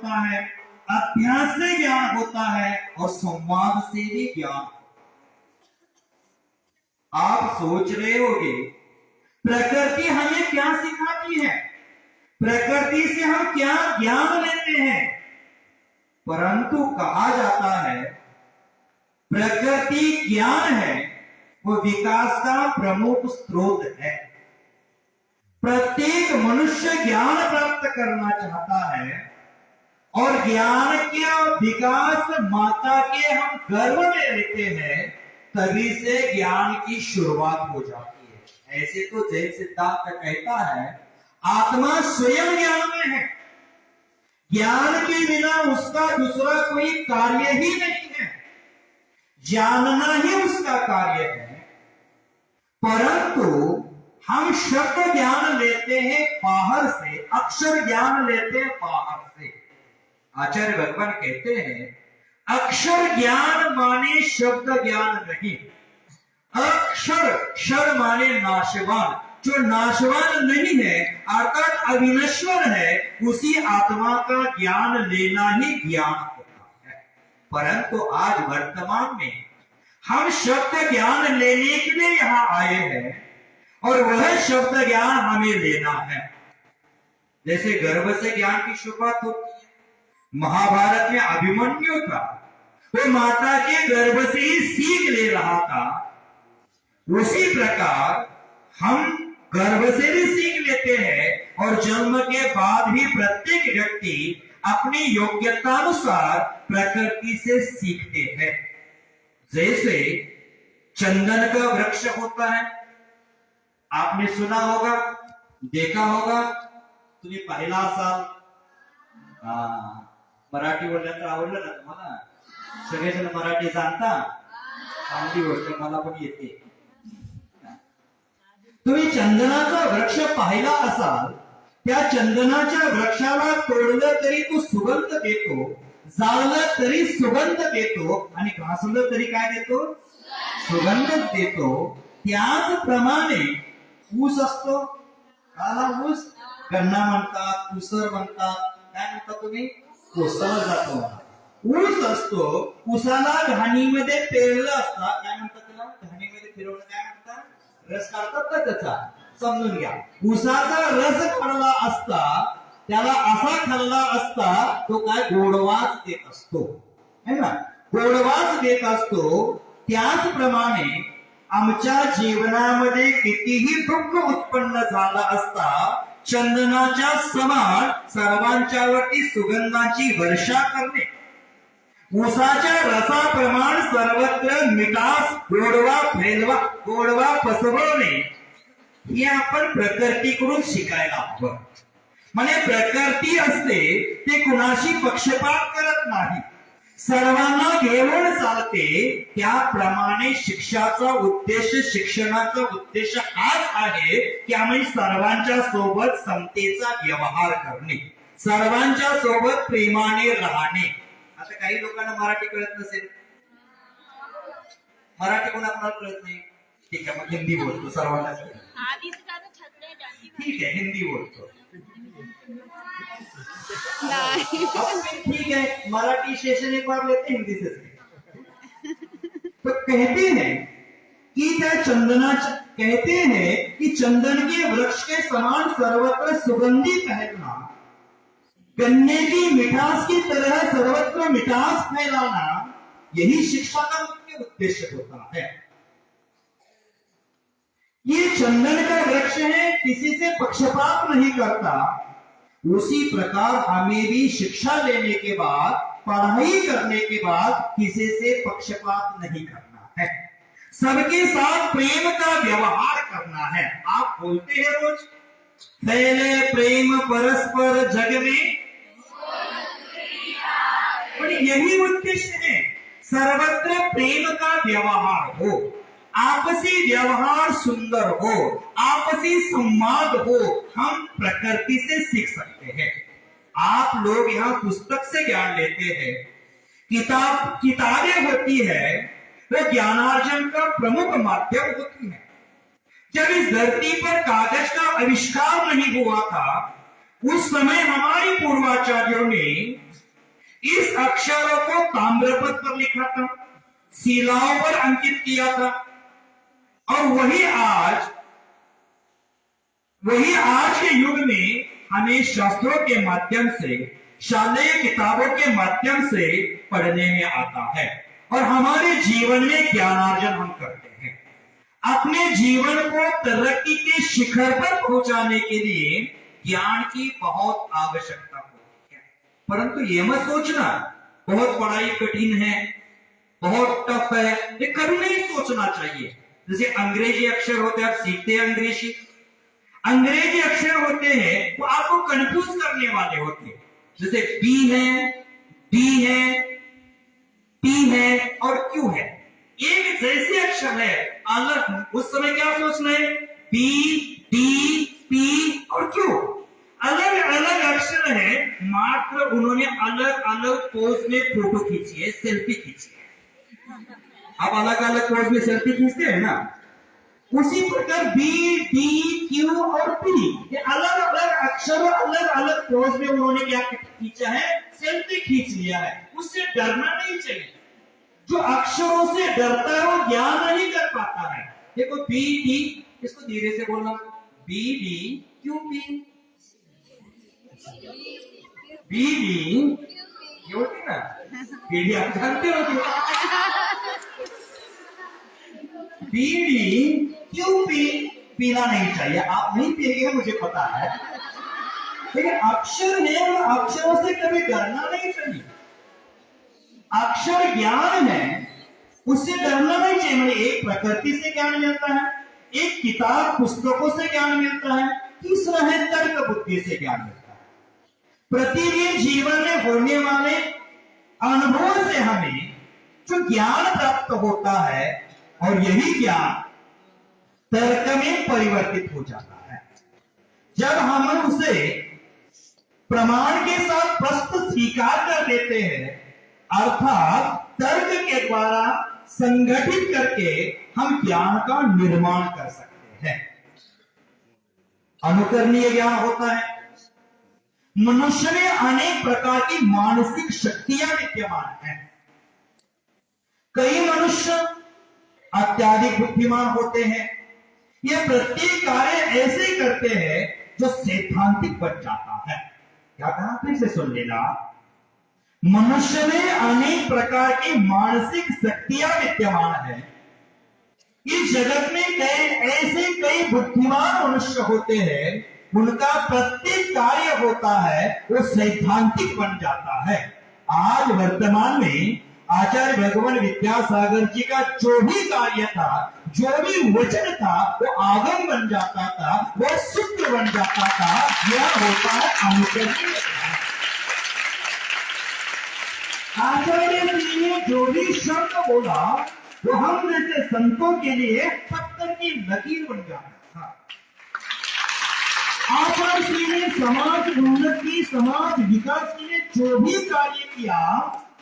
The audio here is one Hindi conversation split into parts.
होता है, अभ्यास से ज्ञान होता है और संवाद से भी ज्ञान। आप सोच रहे होंगे प्रकृति हमें क्या सिखाती है, प्रकृति से हम क्या ज्ञान लेते हैं, परंतु कहा जाता है प्रकृति ज्ञान है, वो विकास का प्रमुख स्रोत है। प्रत्येक मनुष्य ज्ञान प्राप्त करना चाहता है और ज्ञान के विकास माता के हम गर्भ में रहते हैं, तभी से ज्ञान की शुरुआत हो जाती है। ऐसे तो जैन सिद्धांत कहता है आत्मा स्वयं ज्ञान में है, ज्ञान के बिना उसका दूसरा कोई कार्य ही नहीं है, जानना ही उसका कार्य है। परंतु हम शब्द ज्ञान लेते हैं बाहर से, अक्षर ज्ञान लेते हैं बाहर से। आचार्य भगवान कहते हैं अक्षर ज्ञान माने शब्द ज्ञान नहीं, अक्षर क्षर माने नाशवान, जो नाशवान नहीं है अर्थात अविनश्वर है, उसी आत्मा का ज्ञान लेना ही ज्ञान होता है। परंतु आज वर्तमान में हम शब्द ज्ञान लेने के लिए यहां आए हैं और वह शब्द ज्ञान हमें लेना है। जैसे गर्भ से ज्ञान की शुरुआत होती है, महाभारत में अभिमन्यु था, वो माता के गर्भ से ही सीख ले रहा था, उसी प्रकार हम गर्भ से भी सीख लेते हैं और जन्म के बाद भी प्रत्येक व्यक्ति अपनी योग्यता अनुसार प्रकृति से सीखते हैं। जैसे चंदन का वृक्ष होता है, आपने सुना होगा, देखा होगा, तुम्ही पहिला असाल, मराठी बोलण्याचं आवडलं ना तुम्हाला, सगळेजण मराठी जाणता, चांगली गोष्ट, मला पण येते। तुम्ही चंदनाचा वृक्ष पाहिला असाल, त्या चंदनाच्या वृक्षाला तोडलं तरी तो सुगंध देतो, जाळलं तरी सुगंध देतो आणि घासलं तरी काय देतो, सुगंधच देतो। त्याचप्रमाणे ऊस असतो, काला ऊस, गन्ना म्हणतात, ऊसर म्हणतात, काय म्हणतात तुम्ही, कोसला जातो, ऊस असतो, ऊसाला घाणीमध्ये पेरलं असतं, काय म्हणतात त्याला, घाणीमध्ये फिरवणं काय म्हणतात, रस काढतात ना त्याचा, समजून घ्या। ऊसाचा रस काढला असता, त्याला असा खाल्ला असता, तो काय गोडवाच देत असतो, है ना, गोडवाच देत असतो। त्याचप्रमाणे आमच्या जीवनामध्ये कितीही दुःख उत्पन्न झाला असता, चंदनाच्या समान सर्वांच्यावरती सुगंधाची वर्षा करणे, ऊसाच्या रसाप्रमाण सर्वत्र मिठास, गोडवा फैलवा, गोडवा पसरवणे, हे आपण प्रकृतीकडून शिकायला हवं। म्हणजे प्रकृती असते ते कुणाशी पक्षपात करत नाही, सर्वांना घेऊन चालते। त्याप्रमाणे शिक्षाचा उद्देश, शिक्षणाचा उद्देश हाच आहे की आम्ही सर्वांच्या सोबत समतेचा व्यवहार करणे, सर्वांच्या सोबत प्रेमाने राहणे। आता काही लोकांना मराठी कळत नसेल, मराठी कोणाला कळत नाही, ठीक आहे, मग हिंदी बोलतो सर्वांना, ठीक है हिंदी बोलतो, ठीक है, मराठी सेशन एक बार लेते हिंदी से। तो कहते हैं कि क्या चंदनाच, कहते हैं कि चंदन के वृक्ष के समान सर्वत्र सुगंधी फैलना, गन्ने की मिठास की तरह सर्वत्र मिठास फैलाना, यही शिक्षा का मुख्य उद्देश्य होता है। ये चंदन का वृक्ष है, किसी से पक्षपात नहीं करता। उसी प्रकार हमें भी शिक्षा लेने के बाद, पढ़ाई करने के बाद किसी से पक्षपात नहीं करना है, सबके साथ प्रेम का व्यवहार करना है। आप बोलते हैं रोज, फैले प्रेम परस्पर जग में, यही उद्देश्य है, सर्वत्र प्रेम का व्यवहार हो, आपसी व्यवहार सुंदर हो, आपसी संवाद हो, हम प्रकृति से सीख सकते हैं। आप लोग यहाँ पुस्तक से ज्ञान लेते हैं, किताबें होती है, वो ज्ञानार्जन का प्रमुख माध्यम होती है। जब इस धरती पर कागज का आविष्कार नहीं हुआ था, उस समय हमारे पूर्वाचार्यों ने इस अक्षरों को ताम्रपत्र पर लिखा था, शिलाओं पर अंकित किया था, और वही आज के युग में हमें शास्त्रों के माध्यम से, शालेय किताबों के माध्यम से पढ़ने में आता है और हमारे जीवन में ज्ञानार्जन हम करते हैं। अपने जीवन को तरक्की के शिखर पर पहुंचाने के लिए ज्ञान की बहुत आवश्यकता होती है। परंतु ये मत सोचना बहुत पढ़ाई कठिन है, बहुत टफ है, ये कभी नहीं सोचना चाहिए। जैसे अंग्रेजी अक्षर होते हैं, आप सीखते हैं अंग्रेजी अक्षर होते हैं, वो आपको कंफ्यूज करने वाले होते हैं। जैसे बी है, डी है, टी है और क्यू है, एक जैसे अक्षर है, अलग। उस समय क्या सोचना है? बी, डी, पी और क्यू अलग अलग अक्षर है, मात्र उन्होंने अलग अलग पोज में फोटो खींची है, सेल्फी खींची है। आप अलग अलग पोज में सेल्फी खींचते हैं ना, उसी प्रकार बी, डी, क्यू और पी, ये अलग अलग अक्षरों अलग अलग पोज में उन्होंने क्या खींचा है? सेल्फी खींच लिया है। उससे डरना नहीं चाहिए। जो अक्षरों से डरता है वो ज्ञान नहीं कर पाता है। देखो बी, डी, इसको धीरे से बोलना, B, D, Q, P, B, D, ये होती ना, बी, डी आप जानते हो, बी, डी, क्यू, पी, पीना नहीं चाहिए, आप नहीं पिएंगे मुझे पता है, लेकिन अक्षर है और अक्षरों से कभी डरना नहीं चाहिए। अक्षर ज्ञान है, उससे डरना नहीं चाहिए। मतलब एक प्रकृति से ज्ञान मिलता है, एक किताब पुस्तकों से ज्ञान मिलता है, तीसरा है तर्क बुद्धि से ज्ञान मिलता है। प्रतिदिन जीवन में होने वाले अनुभव से हमें जो ज्ञान प्राप्त होता है और यही ज्ञान तर्क में परिवर्तित हो जाता है। जब हम उसे प्रमाण के साथ प्रश्न स्वीकार कर लेते हैं, अर्थात तर्क के द्वारा संगठित करके हम ज्ञान का निर्माण कर सकते हैं। अनुकरणीय ज्ञान होता है। मनुष्य में अनेक प्रकार की मानसिक शक्तियां विद्यमान हैं। कई मनुष्य अत्यधिक बुद्धिमान होते हैं। ये प्रत्येक कार्य ऐसे करते हैं जो सैद्धांतिक बन जाता है। क्या कहा? फिर से सुन लेना। मनुष्य में अनेक प्रकार की मानसिक शक्तियां विद्यमान है। इस जगत में कई बुद्धिमान मनुष्य होते हैं, उनका प्रत्येक कार्य होता है वो सैद्धांतिक बन जाता है। आज वर्तमान में आचार्य भगवान विद्यासागर जी का जो भी कार्य था, जो भी वचन था, वो आगम बन जाता था, वो सूत्र बन जाता था। यह होता है अनुकरणीय। आचार्य जी ने जो भी शब्द बोला वो हम जैसे संतों के लिए पत्थर की लकीर बन जाता था। आचार्य जी ने समाज उन्नति, समाज विकास के लिए जो भी कार्य किया,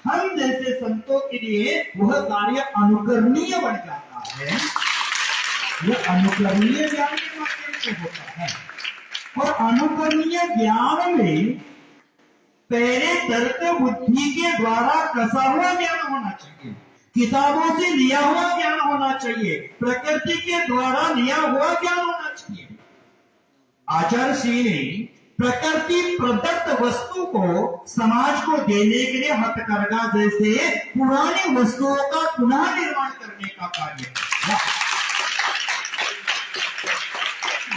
हम जैसे संतों के लिए वह कार्य अनुकरणीय बन जाता है। यह अनुकरणीय ज्ञान के माध्यम से होता है। और अनुकरणीय ज्ञान में पहले तर्क बुद्धि के द्वारा कसा हुआ ज्ञान होना चाहिए, किताबों से लिया हुआ ज्ञान होना चाहिए, प्रकृति के द्वारा लिया हुआ ज्ञान होना चाहिए। आचार्य श्री ने प्रकृति प्रदत्त वस्तु को समाज को देने के लिए हथकरघा जैसे पुरानी वस्तुओं का पुनः निर्माण करने का कार्य किया।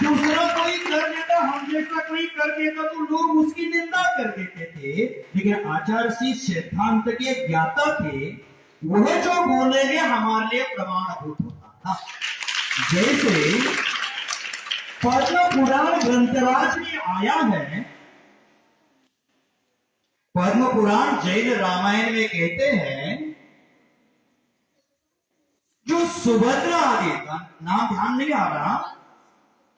दूसरा कोई कर देता, हम जैसा कोई कर देता तो लोग उसकी निंदा कर देते थे, लेकिन आचार्य श्री सिद्धांत के ज्ञाता थे। वह जो बोलेंगे हमारे लिए प्रमाणभूत होता था। जैसे पद्म पुराण ग्रंथराज में आया है, पद्म पुराण जैन रामायण में कहते हैं, जो सुभद्रा आदि का नाम ध्यान नहीं आ रहा,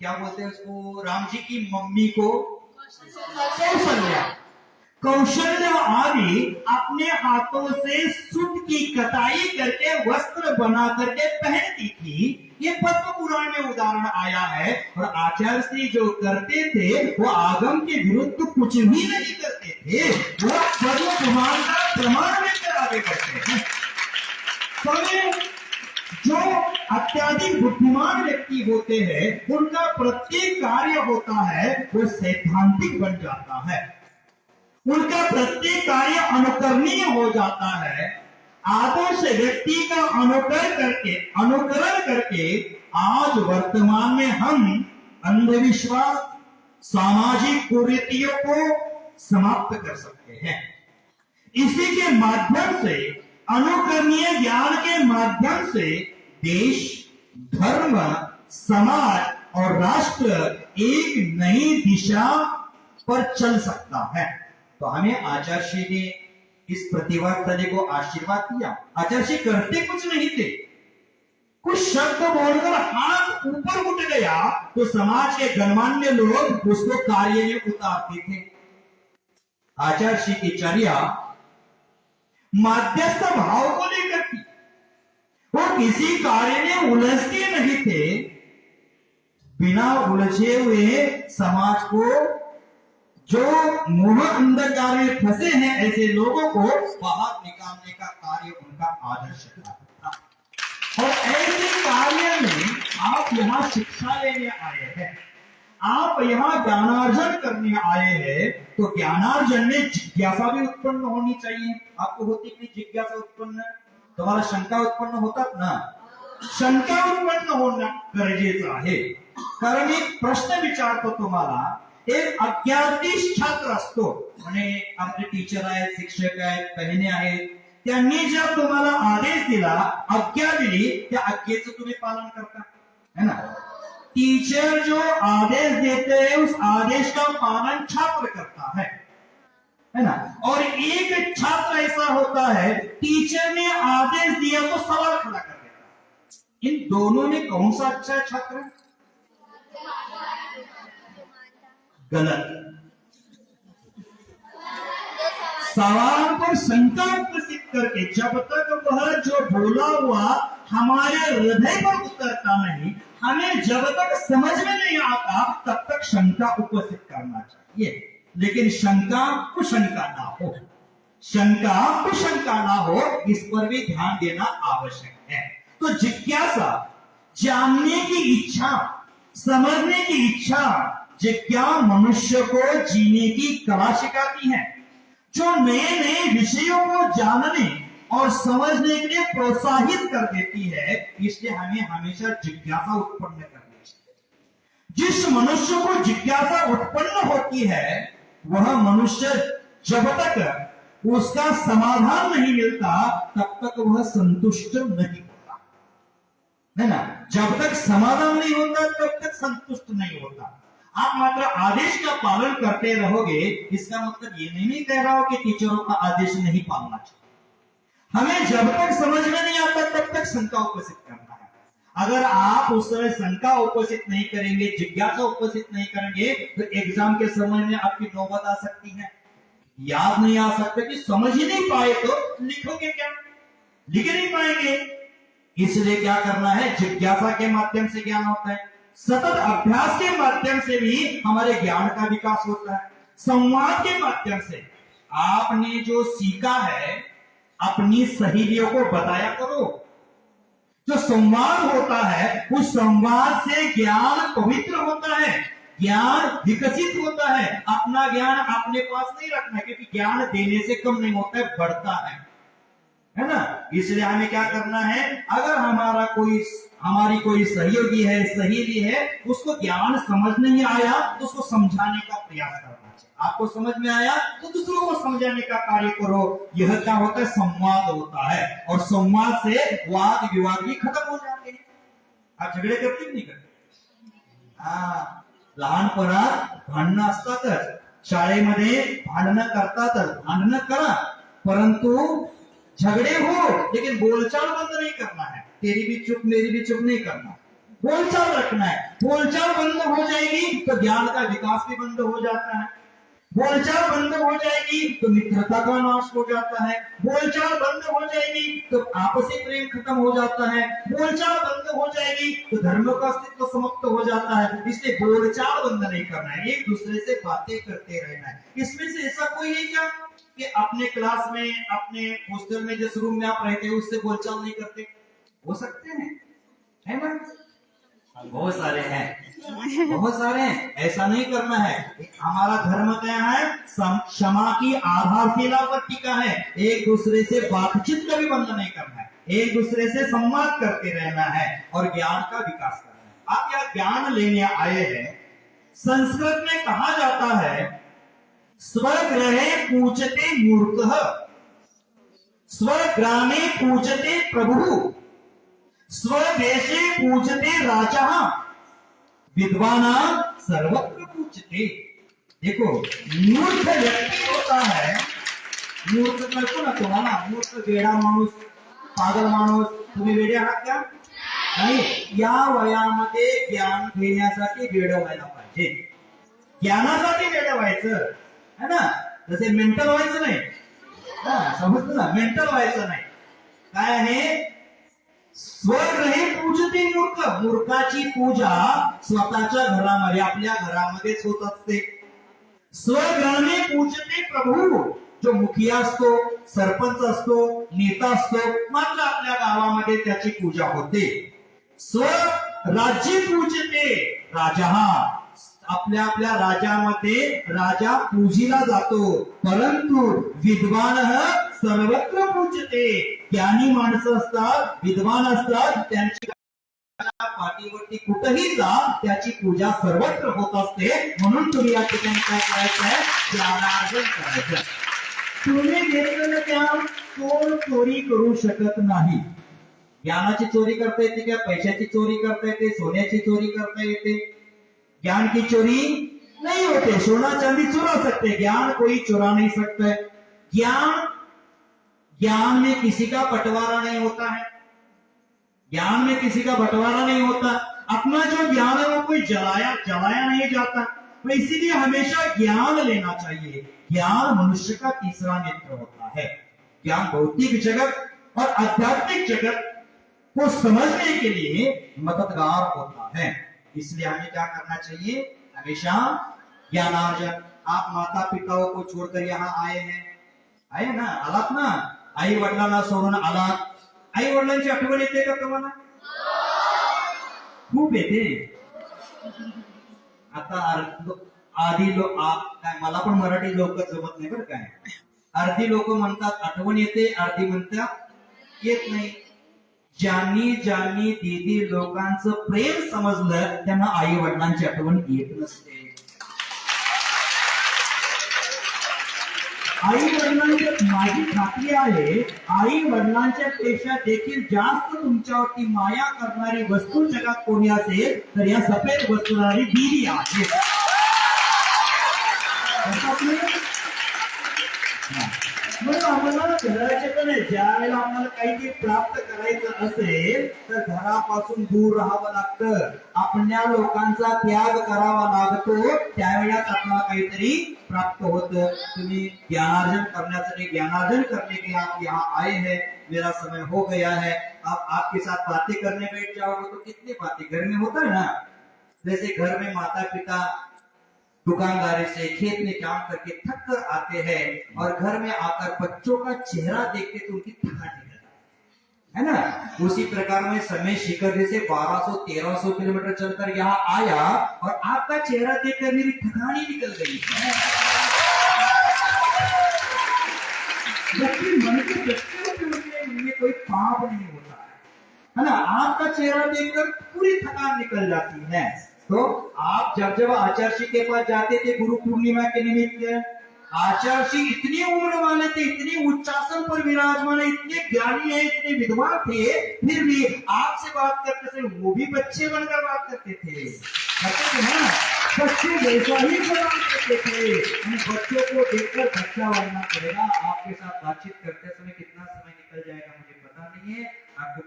क्या बोलते हैं उसको, राम जी की मम्मी को कौशल्या आदि अपने हाथों से सूत की कटाई करके वस्त्र बना करके पहनती थी। ये पद्म पुराण में उदाहरण आया है। और आचार्य श्री जो करते थे वो आगम के विरुद्ध कुछ भी नहीं करते थे, वो पद्म पुराण का प्रमाण लेकर आगे बढ़ते हैं। तो जो अत्यधिक बुद्धिमान व्यक्ति होते हैं उनका प्रत्येक कार्य होता है वो सैद्धांतिक बन जाता है, उनका प्रत्येक कार्य अनुकरणीय हो जाता है। आदर्श व्यक्ति का अनुकरण करके आज वर्तमान में हम अंधविश्वास, सामाजिक कुरीतियों को समाप्त कर सकते हैं। इसी के माध्यम से, अनुकरणीय ज्ञान के माध्यम से देश, धर्म, समाज और राष्ट्र एक नई दिशा पर चल सकता है। तो हमें आचार्य श्री ने इस प्रतिभा स्थली को आशीर्वाद दिया। आचार्य श्री करते कुछ नहीं थे, कुछ शब्द बोलकर हाथ ऊपर उठ गया तो समाज के गणमान्य लोग उसको कार्य में उतारते थे। आचार्य श्री की चर्या मध्यस्थ भाव को लेकर थी, वो किसी कार्य में उलझते नहीं थे। बिना उलझे हुए समाज को, जो मोह अंधकार में फंसे हैं ऐसे लोगों को बाहर निकालने का कार्य उनका आदर्श था। और ऐसे कार्य में आप यहाँ शिक्षा लेने आए हैं, आप यहाँ ज्ञानार्जन करने आए हैं, तो ज्ञानार्जन में जिज्ञासा भी उत्पन्न होनी चाहिए। आपको होती कि जिज्ञासा उत्पन्न, तुम्हारा शंका उत्पन्न होतात ना, शंका उत्पन्न होना गरजेचं आहे। कारण एक प्रश्न विचारतो तुम्हाला, एक अज्ञाती छात्र असतो, म्हणजे आपले टीचर आहेत, शिक्षक आहेत, बहिणी आहेत, त्यांनी जर तुम्हाला आदेश दिला, आज्ञा दिली, त्या आज्ञेचं तुम्ही पालन करता, है ना। टीचर जो आदेश देते हैं उस आदेश का पालन छात्र करता है ना। और एक छात्र ऐसा होता है, टीचर ने आदेश दिया तो सवाल खड़ा कर देता है। इन दोनों में कौन सा अच्छा है छात्र? गलत। सवाल पर शंका उपस्थित करके जब तक वह जो बोला हुआ हमारे हृदय पर उतरता नहीं, हमें जब तक समझ में नहीं आता तब तक शंका उपस्थित करना चाहिए। लेकिन शंका कुशंका ना हो, शंका कुशंका ना हो, इस पर भी ध्यान देना आवश्यक है। तो जिज्ञासा, जानने की इच्छा, समझने की इच्छा, जिज्ञासा मनुष्य को जीने की कला सिखाती है, जो नए नए विषयों को जानने और समझने के लिए प्रोत्साहित कर देती है। इसलिए हमें हमेशा जिज्ञासा उत्पन्न करनी चाहिए। जिस मनुष्य को जिज्ञासा उत्पन्न होती है वह मनुष्य जब तक उसका समाधान नहीं मिलता तब तक वह संतुष्ट नहीं होता, है ना। जब तक समाधान नहीं होता तब तक संतुष्ट नहीं होता। आप मात्र आदेश का पालन करते रहोगे, इसका मतलब ये नहीं कह रहा हो कि टीचरों का आदेश नहीं पालना चाहिए। हमें जब तक समझ में नहीं आता तब तक शंका उपस्थित करना है। अगर आप उस समय शंका उपस्थित नहीं करेंगे, जिज्ञासा उपस्थित नहीं करेंगे, तो एग्जाम के समय में आपकी नौबत आ सकती है, याद नहीं आ सकता, कि समझ ही नहीं पाए तो लिखोगे क्या? लिख नहीं पाएंगे। इसलिए क्या करना है? जिज्ञासा के माध्यम से ज्ञान होता है, सतत अभ्यास के माध्यम से भी हमारे ज्ञान का विकास होता है, संवाद के माध्यम से। आपने जो सीखा है अपनी सहेलियों को बताया करो। जो संवाद होता है उस संवाद से ज्ञान पवित्र होता है, ज्ञान विकसित होता है। अपना ज्ञान अपने पास नहीं रखना, क्योंकि ज्ञान देने से कम नहीं होता है, बढ़ता है ना। इसलिए हमें क्या करना है? अगर हमारी कोई सहयोगी है, सहेली है, उसको ज्ञान समझ नहीं आया तो उसको समझाने का प्रयास करना चाहिए। आपको समझ में आया तो दूसरों को समझाने का कार्य करो। यह क्या होता है? संवाद होता है, और संवाद से वाद विवाद भी खत्म हो जाते हैं। आप झगडे करते की नाही करत? लहानपणात भांडणं असतातच, शाळेमध्ये भांडणं करतातच, भांडणं करा, परंतु झगड़े हो लेकिन बोलचाल बंद नहीं करना है। तेरी भी चुप मेरी भी चुप नहीं करना, बोलचाल रखना है। बोलचाल बंद हो जाएगी तो ज्ञान का विकास भी बंद हो जाता है, बोलचाल बंद हो जाएगी तो मित्रता का नाश हो जाता है, बोलचाल बंद हो जाएगी तो आपसी प्रेम खत्म हो जाता है, बोलचाल बंद हो जाएगी तो धर्म का अस्तित्व समाप्त हो जाता है। इसलिए बोलचाल बंद नहीं करना है, एक दूसरे से बातें करते रहना है। इसमें से ऐसा कोई है क्या कि अपने क्लास में, अपने हॉस्टल में जिस रूम में आप रहते हो उससे बोलचाल नहीं करते? हो सकते हैं, है ना? बहुत सारे हैं, बहुत सारे हैं। ऐसा नहीं करना है। हमारा धर्म क्या है? क्षमा की आधारशिला पर टिका है। एक दूसरे से बातचीत का भी बंद नहीं करना है, एक दूसरे से संवाद करते रहना है और ज्ञान का विकास करना है। आप यहाँ ज्ञान लेने आए हैं। संस्कृत में कहा जाता है, स्वग्रहे पूजते मूर्खः, स्वग्रामे पूजते प्रभु, स्वदेशे पूजते राजा, विद्वाना सर्वत्र पूजते। देखो, मूर्ख व्यक्ति होता है, मूर्ख करतो ना तुम्हाला, मूर्ख वेडा माणूस, पागल माणूस, तुम्ही वेडे आहात का? नाही. या वयामध्ये ज्ञान घेण्यासाठी वेड व्हायला पाहिजे, ज्ञानासाठी वेड व्हायचं है ना. तसे मेंटल व्हायचं नाही, समजलं ना, मेंटल व्हायचं नाही. काय आहे? स्वग्रहे पूजते मूर्ख, मूर्खाची पूजा स्वतःच्या घरामध्ये, आपल्या घरामध्येच होत असते. स्वग्रामे पूजते प्रभू, जो मुखिया असतो, सरपंच असतो, नेता असतो, मात्र आपल्या गावामध्ये त्याची पूजा होते. स्वराज्य पूजते राजा, आपल्या आपल्या राज्यामध्ये राजा पूजिला जातो. परंतु विद्वान सर्वत्र पूजते, ज्ञानी माणसं असतात, विद्वान असतात, त्यांची पाठीवरती कुठेही जा, त्याची पूजा सर्वत्र होत असते. म्हणून तुम्ही या ठिकाणी काय करायचं आहे? ज्ञानार्जन करायचं. तुम्ही घेतलेलं ज्ञान कोण चोरी करू शकत नाही. ज्ञानाची चोरी करता येते क्या? पैशाची चोरी करता येते, सोन्याची चोरी करता येते. ज्ञान की चोरी नहीं होते. सोना चांदी चुरा सकते, ज्ञान कोई चुरा नहीं सकता है. ज्ञान में किसी का बंटवारा नहीं होता है, ज्ञान में किसी का बंटवारा नहीं होता. अपना जो ज्ञान है वो कोई जलाया नहीं जाता. तो इसीलिए हमेशा ज्ञान लेना चाहिए. ज्ञान मनुष्य का तीसरा नेत्र होता है. ज्ञान भौतिक जगत और आध्यात्मिक जगत को समझने के लिए मददगार होता है. इसलिए हमें क्या करना चाहिए? हमेशा ज्ञानार्जन. आप माता पिताओं को छोड़कर यहाँ आए हैं, आए ना, आलात ना, आई वडिलांना सोडून आलात. आई वडिलांची आठवण येते का तुम्हाला? खूप येते. आता आधी मला पण मराठी लवकर जमत नाही बरं काय. अर्धी लोक म्हणतात आठवण येते, अर्धी म्हणतात येत नाही. ज्यांनी ज्यांनी दीदी लोकांचं प्रेम समजलं त्यांना आई वडिलांची आठवण येत नसते. आई वडिलांच्या, माझी खात्री आहे, आई वडिलांच्या पेक्षा देखील जास्त तुमच्यावरती माया करणारी वस्तू जगात कोणी असेल तर या सफेद वस्तूधारी दीदी आहे. म्हणून आम्हाला घराच्याकडे ज्या वेळेला आम्हाला काहीतरी प्राप्त करायचं असेल तर घरापासून दूर राहावं लागतं. आपल्या लोकांचा त्याग करावा लागतो, त्यावेळेस आपल्याला काहीतरी प्राप्त होतं. तुम्ही ज्ञानार्जन करण्यासाठी, ज्ञानार्जन करने के लिए आप यहाँ आए हैं. मेरा समय हो गया है. आप आपके साथ बातें करने बैठ जाओगे तो कितनी बातें घर में होता है ना. जैसे घर में माता पिता दुकानदारी से, खेत में काम करके थक कर आते हैं और घर में आकर बच्चों का चेहरा देखते तो उनकी थकान निकल है ना. उसी प्रकार में समय शिखर जैसे 1200-1300 किलोमीटर चलकर यहाँ आया और आपका चेहरा देखकर मेरी थकान ही निकल गई. जबकि मन के बच्चे उनमें कोई पाप नहीं होता है ना. आपका चेहरा देखकर पूरी थकान निकल जाती है. तो आप जब आचार्य के पास जाते थे गुरु पूर्णिमा के निमित्त, आचार्य इतनी उम्र वाले थे, इतने उच्चासन पर विराजमान, इतने ज्ञानी है, इतने विद्वान थे, फिर भी आपसे बात करते थे वो भी बच्चे बनकर बात करते थे. ना, बच्चे जैसा ही बात करते थे. बच्चों को देखकर बच्चा बनना पड़ेगा. आपके साथ बातचीत करते समय कितना समय निकल जाएगा मुझे पता नहीं है. आपको